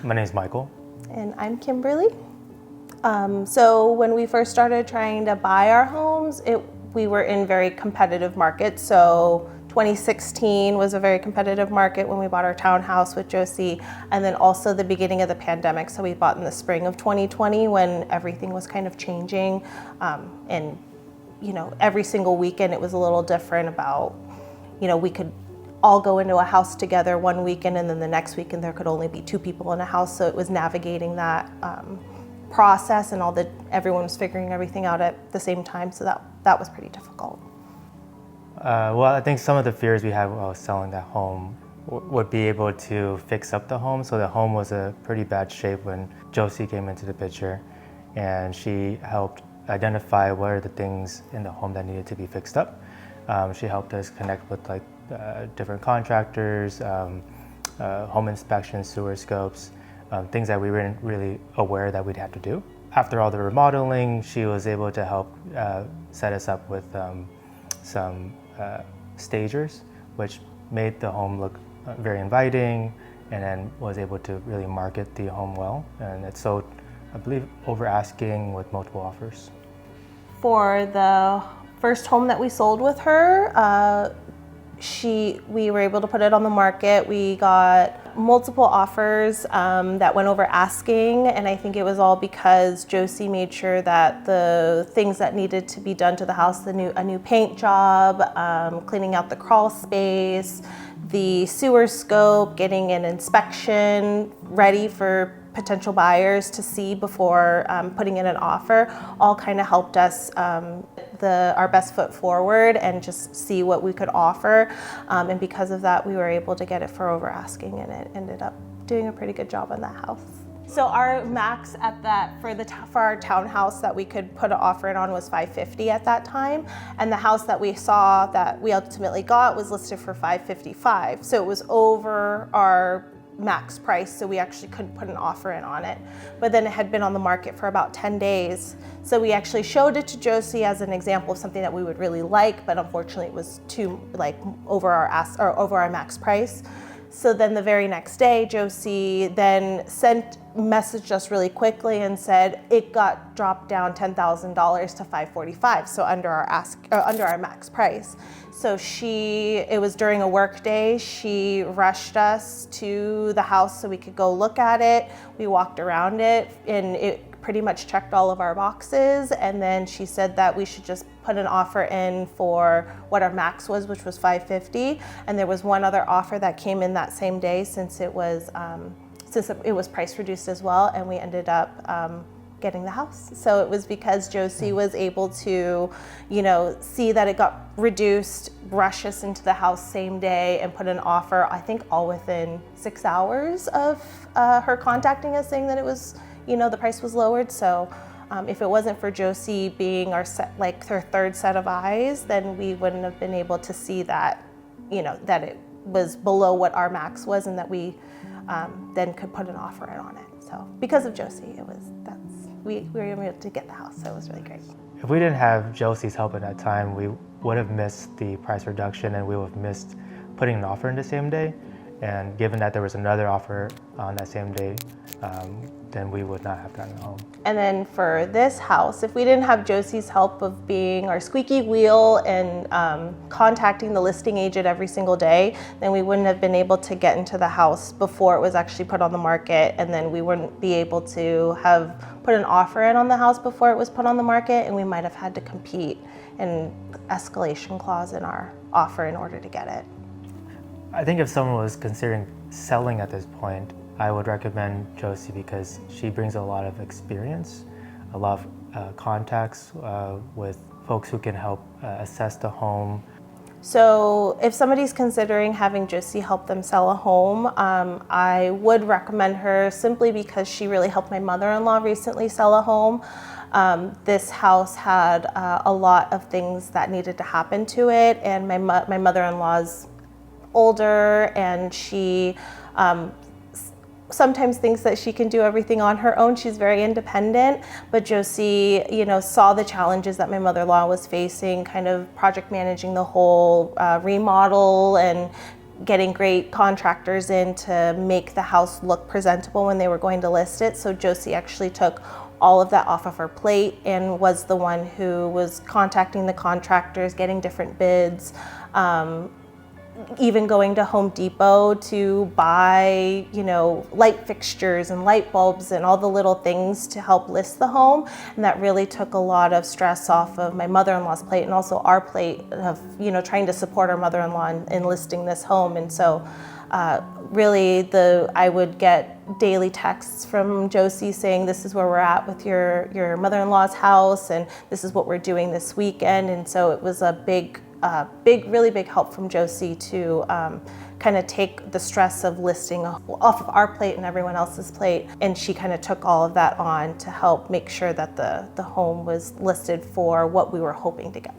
My name is Michael. And I'm Kimberly. So when we first started trying to buy our homes, we were in very competitive markets. So 2016 was a very competitive market when we bought our townhouse with Josie, and then also the beginning of the pandemic. So we bought in the spring of 2020 when everything was kind of changing, and every single weekend it was a little different about, we could all go into a house together one weekend, and then the next weekend there could only be 2 people in a house. So it was navigating that process, and everyone was figuring everything out at the same time. So that was pretty difficult. Well, I think some of the fears we had while selling that home would be able to fix up the home. So the home was in pretty bad shape when Josie came into the picture, and she helped identify what are the things in the home that needed to be fixed up. She helped us connect with different contractors, home inspections, sewer scopes, things that we weren't really aware that we'd have to do. After all the remodeling, she was able to help set us up with some stagers, which made the home look very inviting, and then was able to really market the home well. And it sold, I believe, over asking with multiple offers. For the first home that we sold with her, we were able to put it on the market. We got multiple offers that went over asking, and I think it was all because Josie made sure that the things that needed to be done to the house, a new paint job, cleaning out the crawl space, the sewer scope, getting an inspection ready for potential buyers to see before putting in an offer, all kind of helped us our best foot forward and just see what we could offer. And because of that, we were able to get it for over asking, and it ended up doing a pretty good job on that house. So our max at that for our townhouse that we could put an offer in on was $550 at that time, and the house that we saw that we ultimately got was listed for $555. So it was over our max price, so we actually couldn't put an offer in on it. But then it had been on the market for about 10 days. So we actually showed it to Josie as an example of something that we would really like, but unfortunately it was too over our max price. So then the very next day, Josie then messaged us really quickly and said it got dropped down $10,000 to $545, so under our max price. So it was during a work day. She rushed us to the house so we could go look at it. We walked around it, and it pretty much checked all of our boxes. And then she said that we should just put an offer in for what our max was, which was $550. And there was one other offer that came in that same day, since it was price reduced as well, and we ended up getting the house. So it was because Josie was able to, see that it got reduced, rush us into the house same day, and put an offer, I think all within 6 hours of her contacting us saying that it was, the price was lowered. So if it wasn't for Josie being her third set of eyes, then we wouldn't have been able to see that, that it was below what our max was, and that we then could put an offer in on it. So because of Josie, we were able to get the house, so it was really great. If we didn't have Josie's help at that time, we would have missed the price reduction, and we would have missed putting an offer in the same day. And given that there was another offer on that same day, then we would not have gotten a home. And then for this house, if we didn't have Josie's help of being our squeaky wheel and contacting the listing agent every single day, then we wouldn't have been able to get into the house before it was actually put on the market, and then we wouldn't be able to have put an offer in on the house before it was put on the market, and we might have had to compete an escalation clause in our offer in order to get it. I think if someone was considering selling at this point, I would recommend Josie because she brings a lot of experience, a lot of contacts with folks who can help assess the home. So if somebody's considering having Josie help them sell a home, I would recommend her simply because she really helped my mother-in-law recently sell a home. This house had a lot of things that needed to happen to it, and my mother-in-law's older, and she sometimes thinks that she can do everything on her own. She's very independent, but Josie, saw the challenges that my mother-in-law was facing, kind of project managing the whole remodel and getting great contractors in to make the house look presentable when they were going to list it. So Josie actually took all of that off of her plate and was the one who was contacting the contractors, getting different bids, even going to Home Depot to buy, light fixtures and light bulbs and all the little things to help list the home. And that really took a lot of stress off of my mother-in-law's plate and also our plate of, trying to support our mother-in-law in listing this home. And so really I would get daily texts from Josie saying, this is where we're at with your mother-in-law's house and this is what we're doing this weekend. And so it was a really big help from Josie to kind of take the stress of listing off of our plate and everyone else's plate. And she kind of took all of that on to help make sure that the home was listed for what we were hoping to get